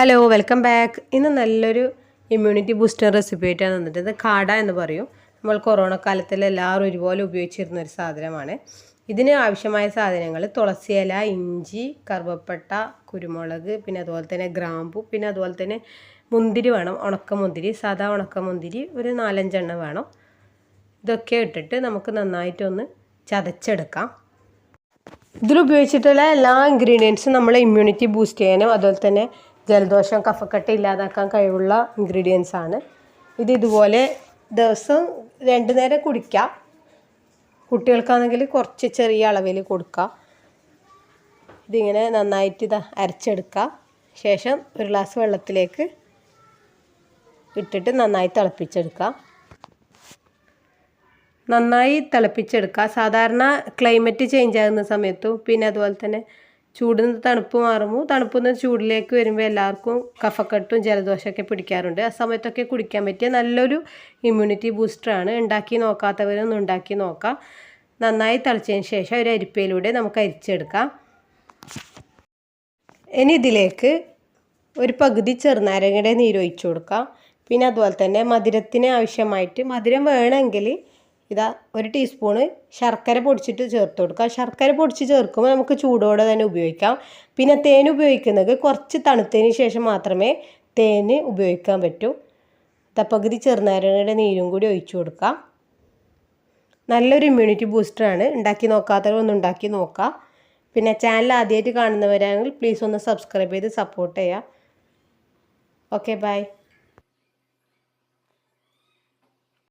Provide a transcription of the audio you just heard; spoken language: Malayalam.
Hello welcome back. ഇന്ന് നല്ലൊരു ഇമ്മ്യൂണിറ്റി ബൂസ്റ്റർ റെസിപ്പി ആയിട്ടാണ് വന്നിട്ട്. ഇത് കാട എന്ന് പറയും. നമ്മൾ കൊറോണ കാലത്തിൽ എല്ലാവരും ഒരുപോലെ ഉപയോഗിച്ചിരുന്ന ഒരു സാധനമാണ്. ഇതിന് ആവശ്യമായ സാധനങ്ങൾ തുളസി ഇല, ഇഞ്ചി, കറുവപ്പട്ട, കുരുമുളക്, പിന്നെ അതുപോലെ തന്നെ ഗ്രാമ്പു, പിന്നെ അതുപോലെ തന്നെ മുന്തിരി വേണം. ഉണക്കമുന്തിരി, സാധാ ഉണക്കമുന്തിരി ഒരു 4-5 എണ്ണം വേണം. ഇതൊക്കെ ഇട്ടിട്ട് നമുക്ക് നന്നായിട്ടൊന്ന് ചതച്ചെടുക്കാം. ഇതിലുപയോഗിച്ചിട്ടുള്ള എല്ലാ ഇൻഗ്രീഡിയൻസും നമ്മളെ ഇമ്മ്യൂണിറ്റി ബൂസ്റ്റ് ചെയ്യാനും അതുപോലെ തന്നെ ജലദോഷം കഫക്കെട്ട് ഇല്ലാതാക്കാൻ കഴിവുള്ള ഇൻഗ്രീഡിയൻസ് ആണ്. ഇതുപോലെ ദിവസം 2 നേരം കുടിക്കാം. കുട്ടികൾക്കാണെങ്കിൽ കുറച്ച് ചെറിയ അളവിൽ കൊടുക്കുക. ഇതിങ്ങനെ നന്നായിട്ട് അരച്ചെടുക്കുക. ശേഷം ഒരു ഗ്ലാസ് വെള്ളത്തിലേക്ക് ഇട്ടിട്ട് നന്നായി തിളപ്പിച്ചെടുക്കുക. സാധാരണ ക്ലൈമറ്റ് ചേഞ്ച് ആകുന്ന സമയത്തും പിന്നെ അതുപോലെ തന്നെ ചൂടിൽ നിന്ന് തണുപ്പ് മാറുമ്പോൾ തണുപ്പിൽ നിന്ന് ചൂടിലേക്ക് വരുമ്പോൾ എല്ലാവർക്കും കഫക്കെട്ടും ജലദോഷമൊക്കെ പിടിക്കാറുണ്ട്. ആ സമയത്തൊക്കെ കുടിക്കാൻ പറ്റിയ നല്ലൊരു ഇമ്മ്യൂണിറ്റി ബൂസ്റ്ററാണ്. ഉണ്ടാക്കി നോക്കാത്തവരൊന്നും ഉണ്ടാക്കി നോക്കാം. നന്നായി തിളച്ചതിന് ശേഷം ഒരു അരിപ്പയിലൂടെ നമുക്ക് അരിച്ചെടുക്കാം. ഇനി ഇതിലേക്ക് ഒരു പകുതി ചെറുനാരങ്ങയുടെ നീര് ഒഴിച്ചു കൊടുക്കാം. പിന്നെ അതുപോലെ തന്നെ മധുരത്തിന് ആവശ്യമായിട്ട് മധുരം വേണമെങ്കിൽ ഇതാ 1 ടീസ്പൂണ് ശർക്കര പൊടിച്ചിട്ട് ചേർത്ത് കൊടുക്കുക. ശർക്കര പൊടിച്ച് ചേർക്കുമ്പോൾ നമുക്ക് ചൂടോടെ തന്നെ ഉപയോഗിക്കാം. പിന്നെ തേൻ ഉപയോഗിക്കുന്നത് കുറച്ച് തണുത്തതിന് ശേഷം മാത്രമേ തേൻ ഉപയോഗിക്കാൻ പറ്റൂ. പകുതി ചെറുനാരങ്ങയുടെ നീരും കൂടി ഒഴിച്ചു കൊടുക്കാം. നല്ലൊരു ഇമ്മ്യൂണിറ്റി ബൂസ്റ്ററാണ്. ഉണ്ടാക്കി നോക്കാത്തവരൊന്ന് ഉണ്ടാക്കി നോക്കാം. പിന്നെ ചാനൽ ആദ്യമായിട്ട് കാണുന്നവരാണെങ്കിൽ പ്ലീസ് ഒന്ന് സബ്സ്ക്രൈബ് ചെയ്ത് സപ്പോർട്ട് ചെയ്യുക. Okay, by.